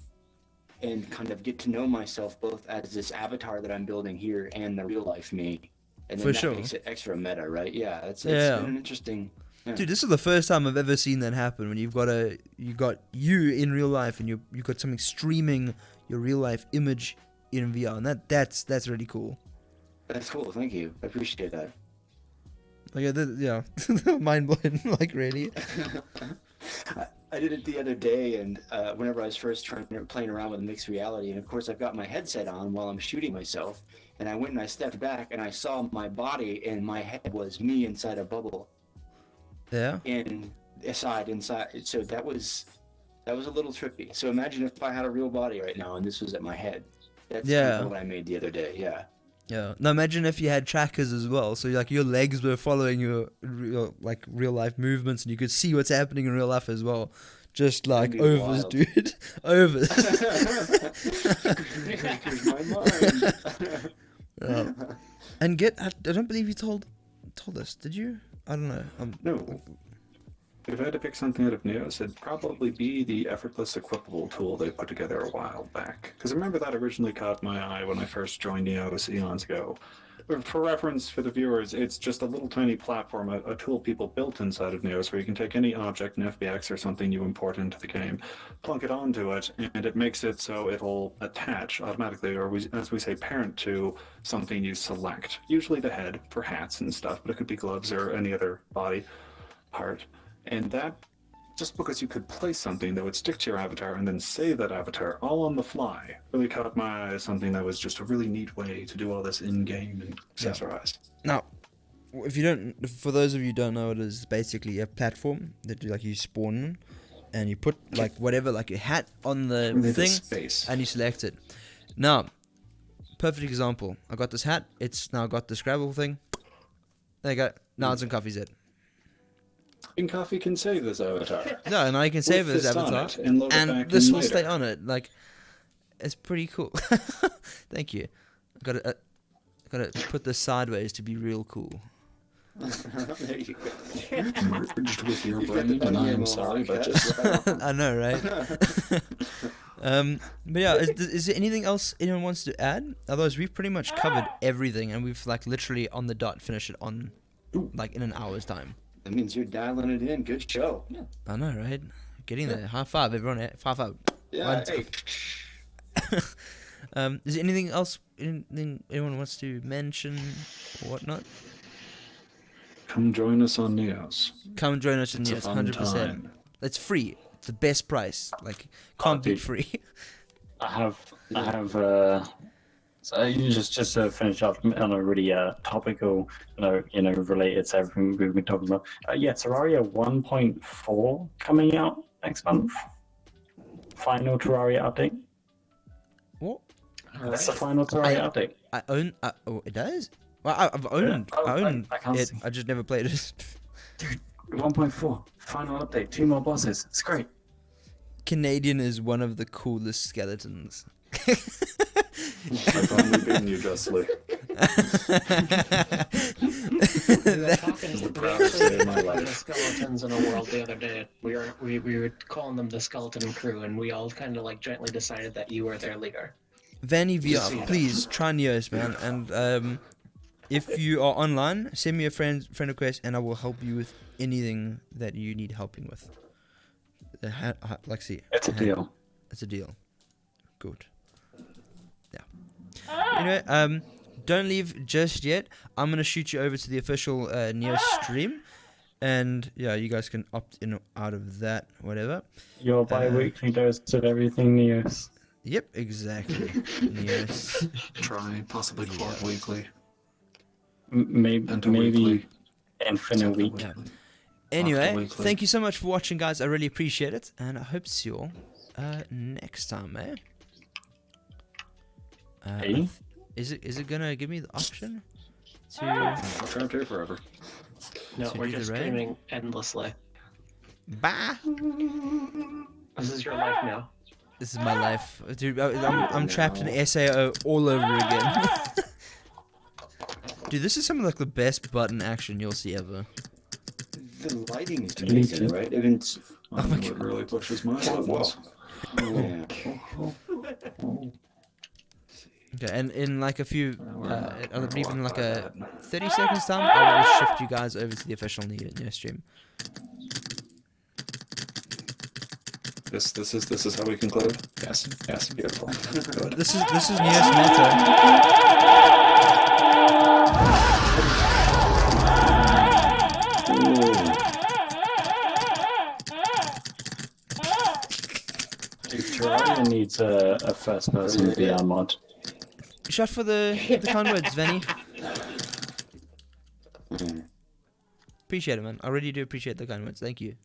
and kind of get to know myself both as this avatar that I'm building here and the real life me. And then For that sure. makes it extra meta, right? Yeah, it's Yeah. been an interesting. Yeah. Dude, this is the first time I've ever seen that happen. When you got you in real life, and you got something streaming your real life image in VR, and that's really cool. That's cool. Thank you. I appreciate that. Like, yeah, mind blown. Like, really. I did it the other day, and whenever I was first playing around with mixed reality, and of course I've got my headset on while I'm shooting myself, and I went and I stepped back, and I saw my body, and my head was me inside a bubble, Yeah. inside. So that was a little trippy. So imagine if I had a real body right now, and this was at my head. That's Yeah. kind of what I made the other day. Yeah. Yeah. Now imagine if you had trackers as well. So like your legs were following your real life movements, and you could see what's happening in real life as well. Just like That'd be overs, wild. dude. Overs. Here's my mind. And I don't believe you told us. Did you? I don't know. No. If I had to pick something out of Neos, it'd probably be the effortless equipable tool they put together a while back. Because I remember that originally caught my eye when I first joined Neos eons ago. For reference for the viewers, it's just a little tiny platform, a tool people built inside of Neos where you can take any object, an FBX or something you import into the game, plunk it onto it, and it makes it so it'll attach automatically, or as we say, parent to something you select. Usually the head for hats and stuff, but it could be gloves or any other body part. And that, just because you could place something that would stick to your avatar and then save that avatar all on the fly, really caught my eye as something that was just a really neat way to do all this in-game and accessorize. Now, for those of you who don't know, it is basically a platform that you spawn in, and you put like whatever, like a hat on the Really thing, space. and you select it. Now, perfect example. I got this hat. It's now got the Scrabble thing. There you go. Now it's on Coffee's head. And Coffee can save this avatar. No, and I can save With this this on avatar, it and load it and back this in will later. stay on it. Like, it's pretty cool. Thank you. Gotta put this sideways to be real cool. There you go. Merged with your You've got the brain, and I bunny am mohawk, sorry, but that's just right on. I know, right? But yeah, is there anything else anyone wants to add? Otherwise, we've pretty much covered everything, and we've like literally on the dot finished it on like in an hour's time. That means you're dialing it in. Good show. I know, right? Getting there. High five, everyone. High five. Yeah. One, Hey. Is there anything else anyone wants to mention or whatnot? come join us on Neos. Come join us in It's a Neos, fun 100%. time. It's free. It's the best price. Like, can't beat dude. free. I have, so just to finish up on a really topical, related to everything we've been talking about. Yeah, Terraria 1.4 coming out next month. Final Terraria update. What? That's the final Terraria update. I own. Oh, it does. Well, I've owned. Oh, I own I can't it. see. I just never played it. 1.4 final update. 2 more bosses. It's great. Canadian is one of the coolest skeletons. I've only been you justly. We were talking the we proudest actually day of my were talking to life. skeletons in a world the other day. We were calling them the skeleton crew, and we all kind of like jointly decided that you were their leader. Vanny VR, please try Neos, man. And if you are online, send me a friend request, and I will help you with anything that you need helping with. Lexi, It's a deal. it's a deal. Good. Yeah. Anyway, don't leave just yet. I'm gonna shoot you over to the official Neos stream, and yeah, you guys can opt in or out of that, whatever. Your bi-weekly dose of everything Neos. Yep, exactly. Neos. Try possibly quad weekly. Maybe And a weekly. infinite week. Yeah. Octa Anyway, weekly. thank you so much for watching, guys. I really appreciate it, and I hope to see you all next time, eh? Hey? Is it gonna give me the option to? I'll trapped here forever. No, To we're do the just raid? streaming endlessly. Bah! This is your life now. This is my life, dude. I'm trapped in SAO all over again. Dude, this is some of like the best button action you'll see ever. The lighting is amazing, right? Even I know it really pushes my buttons. yeah. Okay, and in like a few, I believe in like a Bad. 30 seconds time, I will shift you guys over to the official Neo stream. This is how we conclude. Yes, beautiful. Good. This is Neo's meta. Dude, Terraria needs a first-person VR mod. Shot for the kind words, Vanny. Appreciate it, man. I really do appreciate the kind words. Thank you.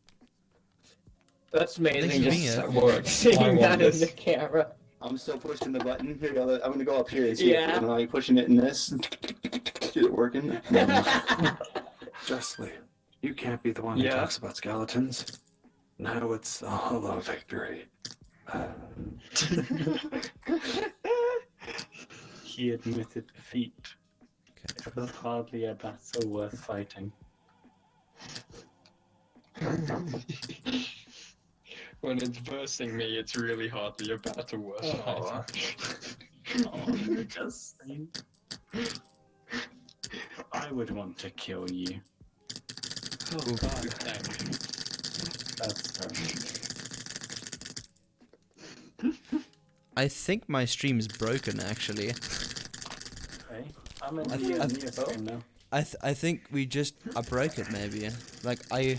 That's amazing. Thanks for being Just here. Works. seeing that in the camera. I'm still pushing the button. Here, I'm gonna go up here and see Yeah. if I'm like pushing it in this. Is it working? Justly, you can't be the one who Yeah. talks about skeletons. Now it's a hollow victory. He admitted defeat. It was hardly a battle worth fighting. When it's versing me, it's really hardly a battle worth fighting. Oh, just saying. I would want to kill you. Oh god, dang. That's terrible. I think my stream's broken, actually. Okay. I'm in I the th- Neo stream now. I think we just I broke it maybe. Like I